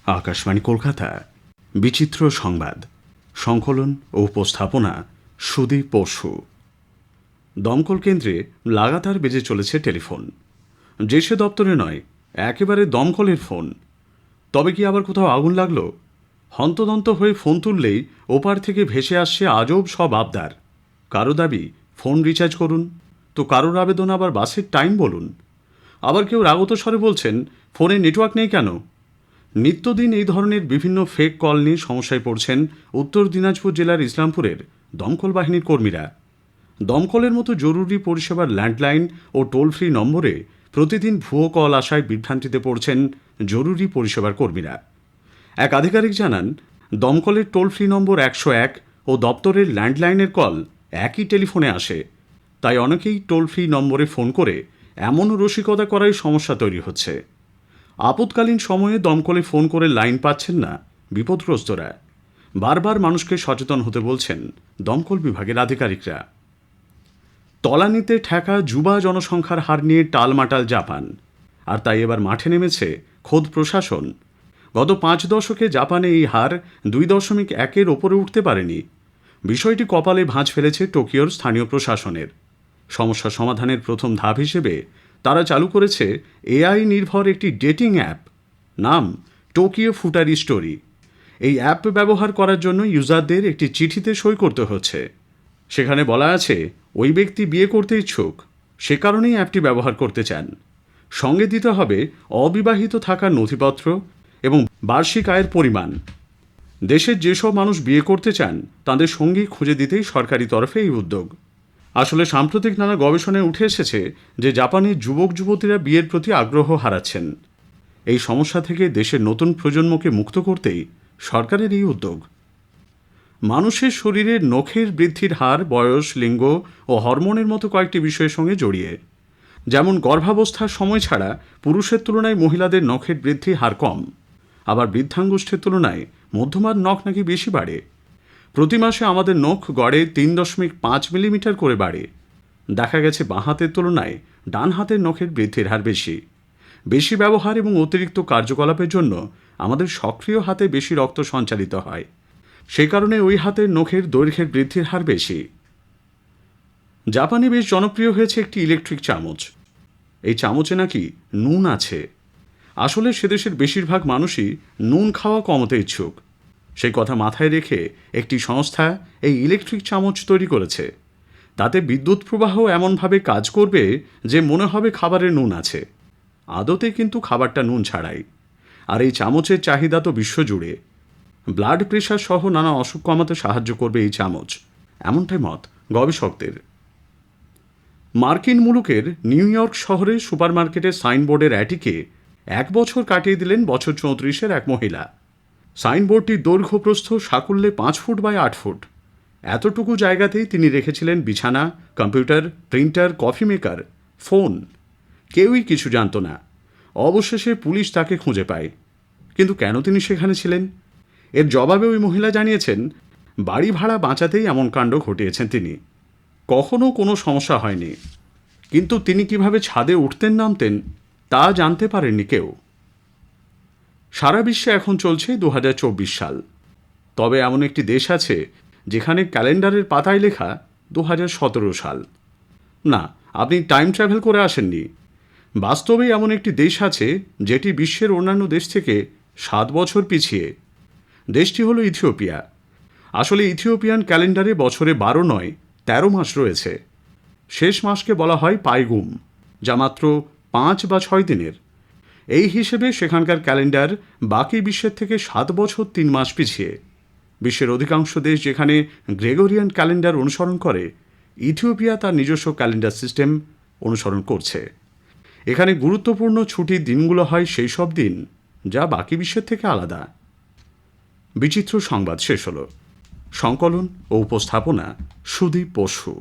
আকাশবাণী কলকাতা। বিচিত্র সংবাদ, সংকলন ও উপস্থাপনা সুদীপ বসু। দমকল কেন্দ্রে লাগাতার বেজে চলেছে টেলিফোন। যে সে দপ্তরে নয়, একেবারে দমকলের ফোন। তবে কি আবার কোথাও আগুন লাগলো? হন্তদন্ত হয়ে ফোন তুললেই ওপার থেকে ভেসে আসছে আজব সব আবদার। কারো দাবি ফোন রিচার্জ করুন, তো কারোর আবেদন আবার বাসের টাইম বলুন। আবার কেউ রাগত স্বরে বলছেন ফোনে নেটওয়ার্ক নেই কেন। নিত্যদিন এই ধরনের বিভিন্ন ফেক কল নিয়ে সমস্যায় পড়ছেন উত্তর দিনাজপুর জেলার ইসলামপুরের দমকল বাহিনীর কর্মীরা। দমকলের মতো জরুরি পরিষেবার ল্যান্ডলাইন ও টোল ফ্রি নম্বরে প্রতিদিন ভুয়ো কল আসায় বিভ্রান্তিতে পড়ছেন জরুরি পরিষেবার কর্মীরা। এক আধিকারিক জানান, দমকলের টোল ফ্রি নম্বর 101 ও দপ্তরের ল্যান্ডলাইনের কল একই টেলিফোনে আসে। তাই অনেকেই টোল ফ্রি নম্বরে ফোন করে এমন রসিকতা করায় সমস্যা তৈরি হচ্ছে। আপৎকালীন সময়ে দমকলে ফোন করে লাইন পাচ্ছেন না বিপদগ্রস্তরা। বারবার মানুষকে সচেতন হতে বলছেন দমকল বিভাগের আধিকারিকরা। তলানিতে ঠেকা যুবা জনসংখ্যার হার নিয়ে টালমাটাল জাপান, আর তাই এবার মাঠে নেমেছে খোদ প্রশাসন। গত 5 দশকে জাপানে এই হার 2.1-এর ওপরে উঠতে পারেনি। বিষয়টি কপালে ভাঁজ ফেলেছে টোকিওর স্থানীয় প্রশাসনের। সমস্যা সমাধানের প্রথম ধাপ হিসেবে তারা চালু করেছে এআই নির্ভর একটি ডেটিং অ্যাপ, নাম টোকিও ফুটারি স্টোরি। এই অ্যাপ ব্যবহার করার জন্য ইউজারদের একটি চিঠিতে সই করতে হচ্ছে। সেখানে বলা আছে ওই ব্যক্তি বিয়ে করতে ইচ্ছুক, সে কারণেই অ্যাপটি ব্যবহার করতে চান। সঙ্গে দিতে হবে অবিবাহিত থাকার নথিপত্র এবং বার্ষিক আয়ের পরিমাণ। দেশের যেসব মানুষ বিয়ে করতে চান তাদের সঙ্গী খুঁজে দিতেই সরকারি তরফে এই উদ্যোগ। আসলে সাম্প্রতিক নানা গবেষণায় উঠে এসেছে যে জাপানের যুবক যুবতীরা বিয়ের প্রতি আগ্রহ হারাচ্ছেন। এই সমস্যা থেকে দেশের নতুন প্রজন্মকে মুক্ত করতেই সরকারের এই উদ্যোগ। মানুষের শরীরের নখের বৃদ্ধির হার বয়স, লিঙ্গ ও হরমোনের মতো কয়েকটি বিষয়ের সঙ্গে জড়িয়ে। যেমন গর্ভাবস্থার সময় ছাড়া পুরুষের তুলনায় মহিলাদের নখের বৃদ্ধির হার কম। আবার বৃদ্ধাঙ্গুষ্ঠের তুলনায় মধ্যমার নখ নাকি বেশি বাড়ে। প্রতি মাসে আমাদের নখ গড়ে 3.5 মিলিমিটার করে বাড়ে। দেখা গেছে বাঁ হাতের তুলনায় ডান হাতের নখের বৃদ্ধির হার বেশি। বেশি ব্যবহার এবং অতিরিক্ত কার্যকলাপের জন্য আমাদের সক্রিয় হাতে বেশি রক্ত সঞ্চালিত হয়। সে কারণে ওই হাতের নখের দৈর্ঘ্যের বৃদ্ধির হার বেশি। জাপানে বেশ জনপ্রিয় হয়েছে একটি ইলেকট্রিক চামচ। এই চামচে নাকি নুন আছে। আসলে সেদেশের বেশিরভাগ মানুষই নুন খাওয়া কমাতে ইচ্ছুক। সেই কথা মাথায় রেখে একটি সংস্থা এই ইলেকট্রিক চামচ তৈরি করেছে। তাতে বিদ্যুৎ প্রবাহ এমনভাবে কাজ করবে যে মনে হবে খাবারে নুন আছে, আদতে কিন্তু খাবারটা নুন ছাড়াই। আর এই চামচের চাহিদা তো বিশ্বজুড়ে। ব্লাড প্রেশার সহ নানা অসুখ কমাতে সাহায্য করবে এই চামচ, এমনটাই মত গবেষকদের। মার্কিন মুলুকের নিউ ইয়র্ক শহরে সুপারমার্কেটের সাইনবোর্ডের অ্যাটিকে 1 বছর কাটিয়ে দিলেন বছর 34-এর এক মহিলা। সাইনবোর্ডটির দৈর্ঘ্য প্রস্থ সাকুল্যে 5 ফুট বাই 8 ফুট। এতটুকু জায়গাতেই তিনি রেখেছিলেন বিছানা, computer, printer, coffee maker, phone. কেউই কিছু জানত না। অবশেষে পুলিশ তাকে খুঁজে পায়। কিন্তু কেন তিনি সেখানে ছিলেন? এর জবাবে ওই মহিলা জানিয়েছেন, বাড়ি ভাড়া বাঁচাতেই এমন কাণ্ড ঘটিয়েছেন তিনি। কখনো কোনো সমস্যা হয়নি, কিন্তু তিনি কিভাবে ছাদে উঠতেন নামতেন তা জানতে পারেননি কেউ। সারা বিশ্বে এখন চলছে 2024 সাল। তবে এমন একটি দেশ আছে যেখানে ক্যালেন্ডারের পাতায় লেখা 2017 সাল। না, আপনি টাইম ট্রাভেল করে আসেননি। বাস্তবে এমন একটি দেশ আছে যেটি বিশ্বের অন্যান্য দেশ থেকে 7 বছর পিছিয়ে। দেশটি হলো ইথিওপিয়া। আসলে ইথিওপিয়ান ক্যালেন্ডারে বছরে 12 নয় 13 মাস রয়েছে। শেষ মাসকে বলা হয় পাইগুম, যা মাত্র 5 বা 6 দিনের। এই হিসেবে সেখানকার ক্যালেন্ডার বাকি বিশ্বের থেকে 7 বছর 3 মাস পিছিয়ে। বিশ্বের অধিকাংশ দেশ যেখানে গ্রেগরিয়ান ক্যালেন্ডার অনুসরণ করে, ইথিওপিয়া তার নিজস্ব ক্যালেন্ডার সিস্টেম অনুসরণ করছে। এখানে গুরুত্বপূর্ণ ছুটির দিনগুলো হয় সেই সব দিন যা বাকি বিশ্বের থেকে আলাদা। বিচিত্র সংবাদ শেষ হলো। সংকলন ও উপস্থাপনা সুদীপ বসু।